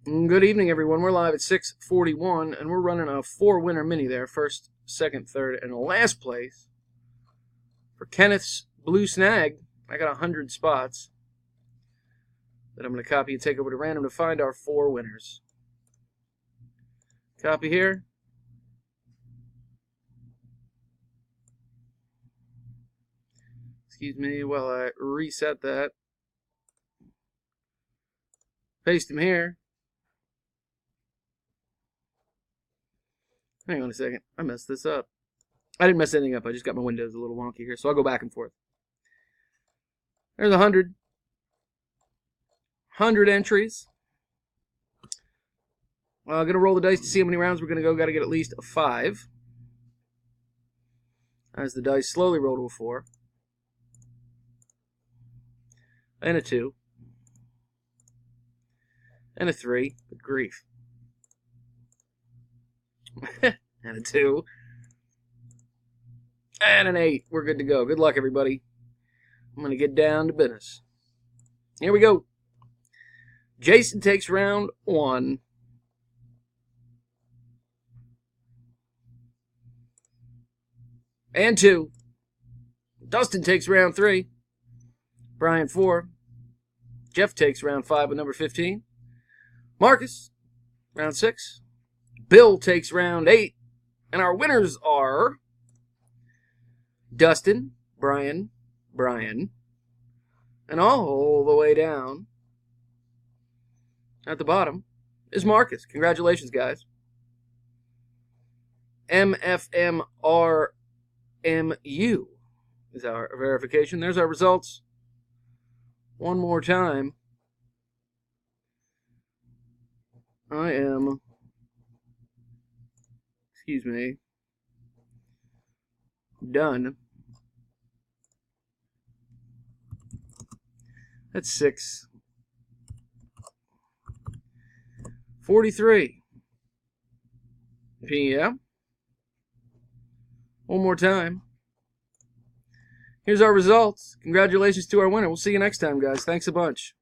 Good evening, everyone. We're live at 6:41, and we're running a 4-winner mini there. First, second, third, and last place for Kenneth's blue snag. I got 100 spots that I'm going to copy and take over to random to find our 4 winners. Copy here. Excuse me while I reset that. Paste them here. Hang on a second. I messed this up. I didn't mess anything up. I just got my windows a little wonky here, so I'll go back and forth. There's 100. 100 entries. I'm going to roll the dice to see how many rounds we're going to go. Got to get at least a 5. As the dice slowly roll to a 4. And a 2. And a 3. Good grief. And a 2. And an 8. We're good to go. Good luck, everybody. I'm going to get down to business. Here we go. Jason takes round 1. And 2. Dustin takes round 3. Brian 4. Jeff takes round 5 with number 15. Marcus, round 6. Bill takes round 8. And our winners are Dustin, Brian, and all the way down at the bottom is Marcus. Congratulations, guys. MFMRMU is our verification. There's our results. One more time. I am, done. That's 6. 43 p.m. One more time. Here's our results. Congratulations to our winner. We'll see you next time, guys. Thanks a bunch.